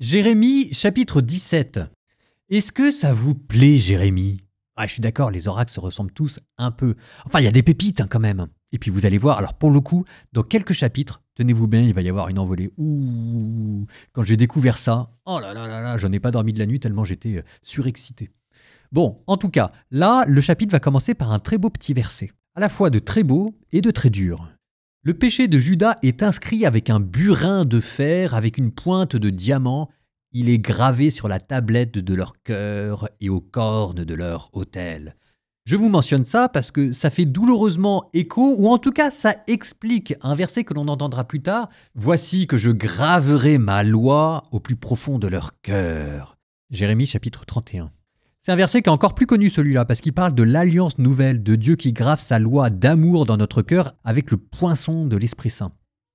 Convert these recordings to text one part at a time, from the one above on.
Jérémie, chapitre 17. Est-ce que ça vous plaît, Jérémie? Je suis d'accord, les oracles se ressemblent tous un peu. Enfin, il y a des pépites quand même. Et puis vous allez voir, alors pour le coup, dans quelques chapitres, tenez-vous bien, il va y avoir une envolée. Ouh, quand j'ai découvert ça, oh là là là là, j'en ai pas dormi de la nuit tellement j'étais surexcité. Bon, en tout cas, là, le chapitre va commencer par un très beau petit verset, à la fois de très beau et de très dur. Le péché de Juda est inscrit avec un burin de fer, avec une pointe de diamant. Il est gravé sur la tablette de leur cœur et aux cornes de leur autel. Je vous mentionne ça parce que ça fait douloureusement écho, ou en tout cas ça explique un verset que l'on entendra plus tard. « Voici que je graverai ma loi au plus profond de leur cœur. » Jérémie chapitre 31. C'est un verset qui est encore plus connu celui-là, parce qu'il parle de l'alliance nouvelle, de Dieu qui grave sa loi d'amour dans notre cœur avec le poinçon de l'Esprit Saint.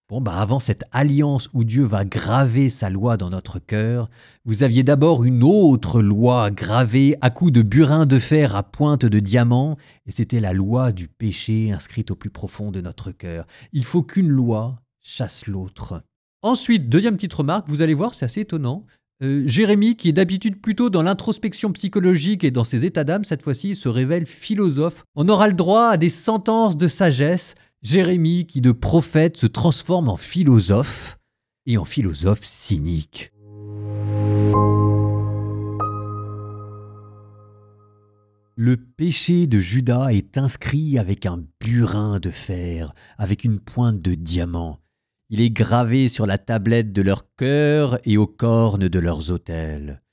Bon, avant cette alliance où Dieu va graver sa loi dans notre cœur, vous aviez d'abord une autre loi gravée à coups de burin de fer à pointe de diamant, et c'était la loi du péché inscrite au plus profond de notre cœur. Il faut qu'une loi chasse l'autre. Ensuite, deuxième petite remarque, vous allez voir, c'est assez étonnant. Jérémie, qui est d'habitude plutôt dans l'introspection psychologique et dans ses états d'âme, cette fois-ci se révèle philosophe. On aura le droit à des sentences de sagesse. Jérémie, qui de prophète se transforme en philosophe, et en philosophe cynique. Le péché de Juda est inscrit avec un burin de fer, avec une pointe de diamant. Il est gravé sur la tablette de leur cœur et aux cornes de leurs autels.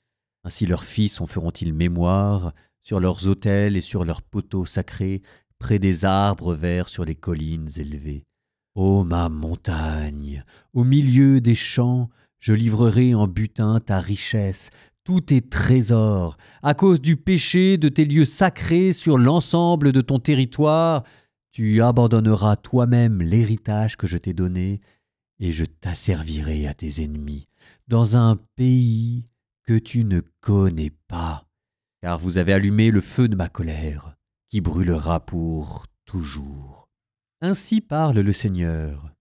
Ainsi leurs fils en feront-ils mémoire sur leurs autels et sur leurs poteaux sacrés, près des arbres verts sur les collines élevées. Ô ma montagne, au milieu des champs, je livrerai en butin ta richesse, tous tes trésors, à cause du péché de tes lieux sacrés sur l'ensemble de ton territoire. Tu abandonneras toi-même l'héritage que je t'ai donné, et je t'asservirai à tes ennemis, dans un pays que tu ne connais pas, car vous avez allumé le feu de ma colère, qui brûlera pour toujours. Ainsi parle le Seigneur.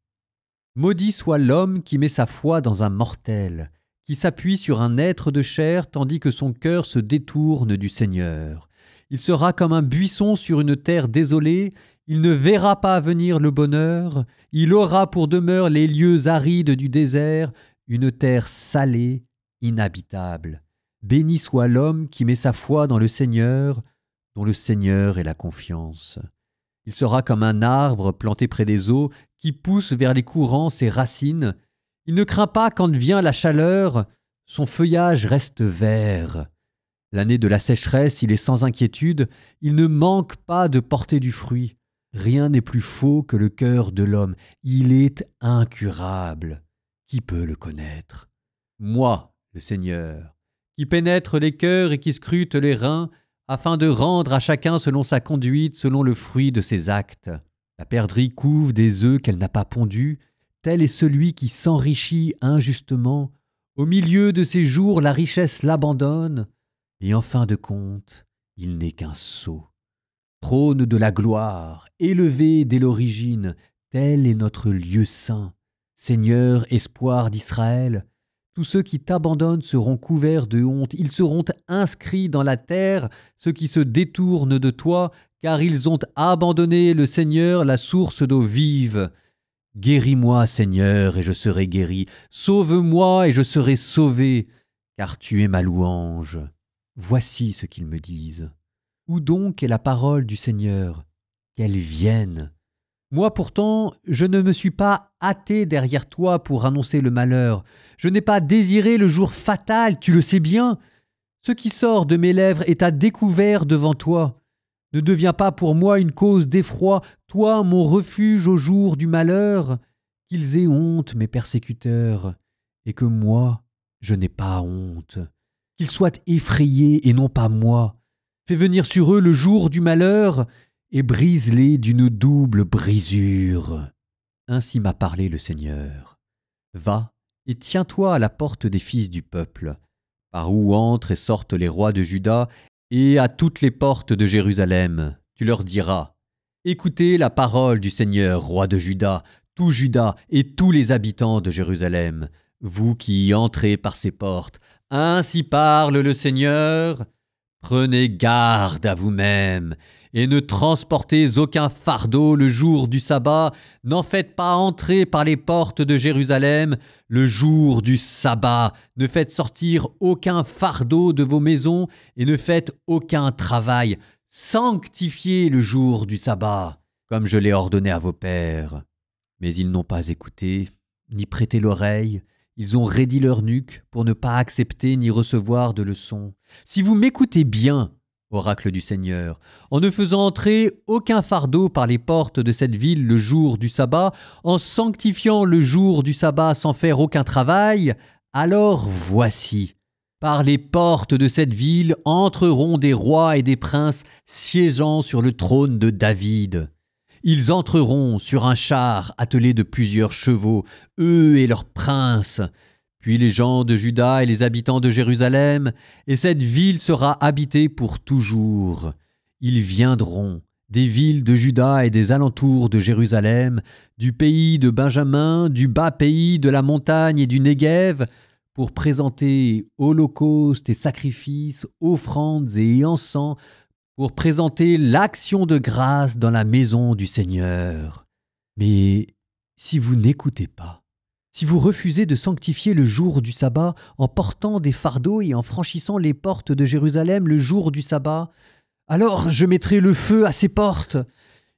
Maudit soit l'homme qui met sa foi dans un mortel, qui s'appuie sur un être de chair tandis que son cœur se détourne du Seigneur. Il sera comme un buisson sur une terre désolée. Il ne verra pas venir le bonheur, il aura pour demeure les lieux arides du désert, une terre salée, inhabitable. Béni soit l'homme qui met sa foi dans le Seigneur, dont le Seigneur est la confiance. Il sera comme un arbre planté près des eaux, qui pousse vers les courants ses racines. Il ne craint pas quand vient la chaleur, son feuillage reste vert. L'année de la sécheresse, il est sans inquiétude, il ne manque pas de porter du fruit. Rien n'est plus faux que le cœur de l'homme. Il est incurable. Qui peut le connaître? Moi, le Seigneur, qui pénètre les cœurs et qui scrute les reins, afin de rendre à chacun selon sa conduite, selon le fruit de ses actes. La perdrix couve des œufs qu'elle n'a pas pondus. Tel est celui qui s'enrichit injustement. Au milieu de ses jours, la richesse l'abandonne. Et en fin de compte, il n'est qu'un sot. Trône de la gloire, élevé dès l'origine, tel est notre lieu saint. Seigneur, espoir d'Israël, tous ceux qui t'abandonnent seront couverts de honte, ils seront inscrits dans la terre, ceux qui se détournent de toi, car ils ont abandonné le Seigneur, la source d'eau vive. Guéris-moi, Seigneur, et je serai guéri. Sauve-moi, et je serai sauvé, car tu es ma louange. Voici ce qu'ils me disent. Où donc est la parole du Seigneur? Qu'elle vienne. Moi pourtant, je ne me suis pas hâté derrière toi pour annoncer le malheur. Je n'ai pas désiré le jour fatal, tu le sais bien. Ce qui sort de mes lèvres est à découvert devant toi. Ne deviens pas pour moi une cause d'effroi, toi mon refuge au jour du malheur. Qu'ils aient honte, mes persécuteurs, et que moi, je n'ai pas honte. Qu'ils soient effrayés et non pas moi. Fais venir sur eux le jour du malheur et brise-les d'une double brisure. Ainsi m'a parlé le Seigneur. Va et tiens-toi à la porte des fils du peuple, par où entrent et sortent les rois de Juda, et à toutes les portes de Jérusalem. Tu leur diras, écoutez la parole du Seigneur, roi de Juda, tout Juda et tous les habitants de Jérusalem. vous qui y entrez par ces portes. Ainsi parle le Seigneur. Prenez garde à vous-même et ne transportez aucun fardeau le jour du sabbat. N'en faites pas entrer par les portes de Jérusalem le jour du sabbat. Ne faites sortir aucun fardeau de vos maisons et ne faites aucun travail. Sanctifiez le jour du sabbat, comme je l'ai ordonné à vos pères. Mais ils n'ont pas écouté, ni prêté l'oreille. Ils ont raidi leur nuque pour ne pas accepter ni recevoir de leçons. Si vous m'écoutez bien, oracle du Seigneur, en ne faisant entrer aucun fardeau par les portes de cette ville le jour du sabbat, en sanctifiant le jour du sabbat sans faire aucun travail, alors voici, par les portes de cette ville entreront des rois et des princes siégeant sur le trône de David. Ils entreront sur un char attelé de plusieurs chevaux, eux et leurs princes. Puis les gens de Juda et les habitants de Jérusalem, et cette ville sera habitée pour toujours. Ils viendront des villes de Juda et des alentours de Jérusalem, du pays de Benjamin, du bas pays, de la montagne et du Néguev, pour présenter holocaustes et sacrifices, offrandes et encens, pour présenter l'action de grâce dans la maison du Seigneur. Mais si vous n'écoutez pas, si vous refusez de sanctifier le jour du sabbat en portant des fardeaux et en franchissant les portes de Jérusalem le jour du sabbat, alors je mettrai le feu à ces portes.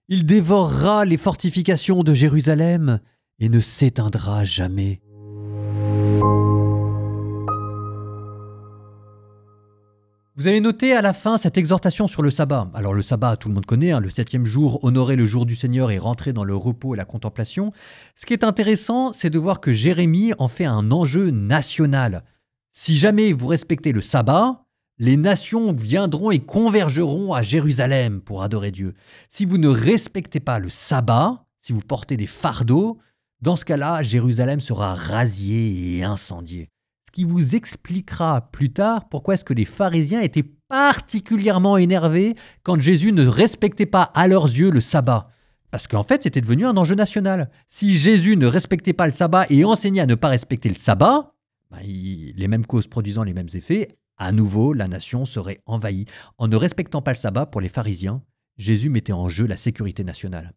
Il dévorera les fortifications de Jérusalem et ne s'éteindra jamais. Vous avez noté à la fin cette exhortation sur le sabbat. Alors le sabbat, tout le monde connaît, le 7e jour, honorer le jour du Seigneur et rentrer dans le repos et la contemplation. Ce qui est intéressant, c'est de voir que Jérémie en fait un enjeu national. Si jamais vous respectez le sabbat, les nations viendront et convergeront à Jérusalem pour adorer Dieu. Si vous ne respectez pas le sabbat, si vous portez des fardeaux, dans ce cas-là, Jérusalem sera rasiée et incendiée. Qui vous expliquera plus tard pourquoi est-ce que les pharisiens étaient particulièrement énervés quand Jésus ne respectait pas à leurs yeux le sabbat. Parce qu'en fait, c'était devenu un enjeu national. Si Jésus ne respectait pas le sabbat et enseignait à ne pas respecter le sabbat, les mêmes causes produisant les mêmes effets, à nouveau, la nation serait envahie. En ne respectant pas le sabbat pour les pharisiens, Jésus mettait en jeu la sécurité nationale.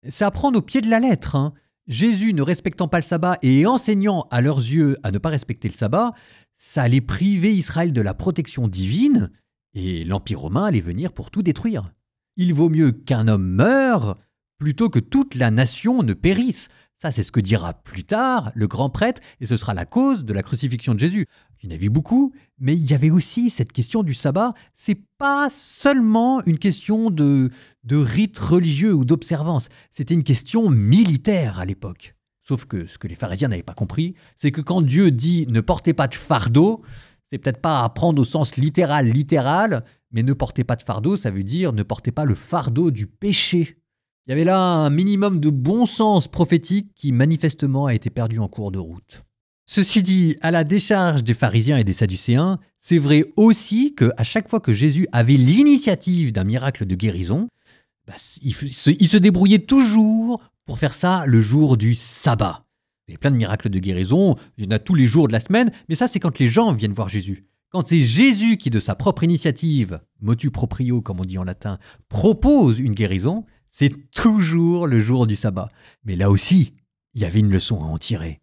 C'est à prendre au pied de la lettre, Jésus ne respectant pas le sabbat et enseignant à leurs yeux à ne pas respecter le sabbat, ça allait priver Israël de la protection divine et l'Empire romain allait venir pour tout détruire. Il vaut mieux qu'un homme meure plutôt que toute la nation ne périsse. Ça, c'est ce que dira plus tard le grand prêtre et ce sera la cause de la crucifixion de Jésus. Il y en avait beaucoup, mais il y avait aussi cette question du sabbat. C'est pas seulement une question de rite religieux ou d'observance. C'était une question militaire à l'époque. Sauf que ce que les pharisiens n'avaient pas compris, c'est que quand Dieu dit « ne portez pas de fardeau », c'est peut-être pas à prendre au sens littéral, mais ne portez pas de fardeau, ça veut dire ne portez pas le fardeau du péché. Il y avait là un minimum de bon sens prophétique qui manifestement a été perdu en cours de route. Ceci dit, à la décharge des pharisiens et des sadducéens, c'est vrai aussi qu'à chaque fois que Jésus avait l'initiative d'un miracle de guérison, il se débrouillait toujours pour faire ça le jour du sabbat. Il y a plein de miracles de guérison, il y en a tous les jours de la semaine, mais ça c'est quand les gens viennent voir Jésus. Quand c'est Jésus qui, de sa propre initiative, motu proprio comme on dit en latin, propose une guérison, c'est toujours le jour du sabbat. Mais là aussi, il y avait une leçon à en tirer.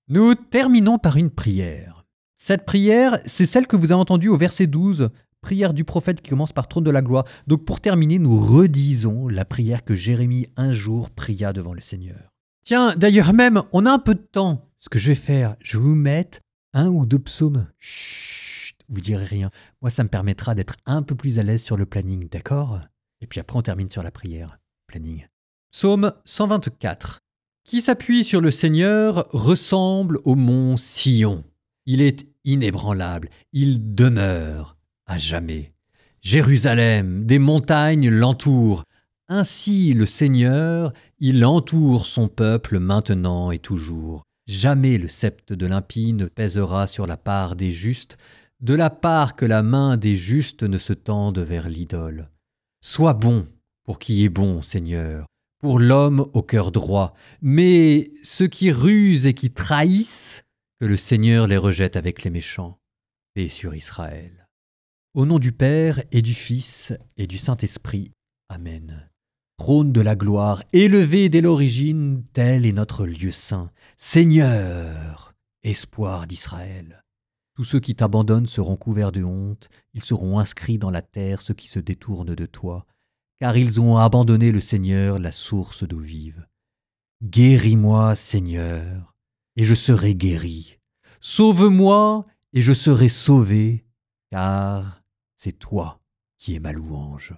Nous terminons par une prière. Cette prière, c'est celle que vous avez entendue au verset 12, prière du prophète qui commence par trône de la gloire. Donc pour terminer, nous redisons la prière que Jérémie un jour pria devant le Seigneur. Tiens, d'ailleurs même, on a un peu de temps. Ce que je vais faire, je vais vous mettre 1 ou 2 psaumes. Chut, vous direz rien. Moi, ça me permettra d'être un peu plus à l'aise sur le planning, d'accord? Et puis après, on termine sur la prière. Planning. Psaume 124. Qui s'appuie sur le Seigneur ressemble au mont Sion. Il est inébranlable, il demeure à jamais. Jérusalem, des montagnes l'entourent. Ainsi le Seigneur, il entoure son peuple maintenant et toujours. Jamais le sceptre de l'impie ne pèsera sur la part des justes, de la part que la main des justes ne se tende vers l'idole. Sois bon pour qui est bon, Seigneur, pour l'homme au cœur droit. Mais ceux qui rusent et qui trahissent, que Que le Seigneur les rejette avec les méchants. Paix sur Israël. Au nom du Père et du Fils et du Saint-Esprit. Amen. Trône de la gloire, élevé dès l'origine, tel est notre lieu saint. Seigneur, espoir d'Israël. Tous ceux qui t'abandonnent seront couverts de honte, ils seront inscrits dans la terre, ceux qui se détournent de toi, car ils ont abandonné le Seigneur, la source d'eau vive. Guéris-moi, Seigneur, et je serai guéri. Sauve-moi, et je serai sauvé, car c'est toi qui es ma louange.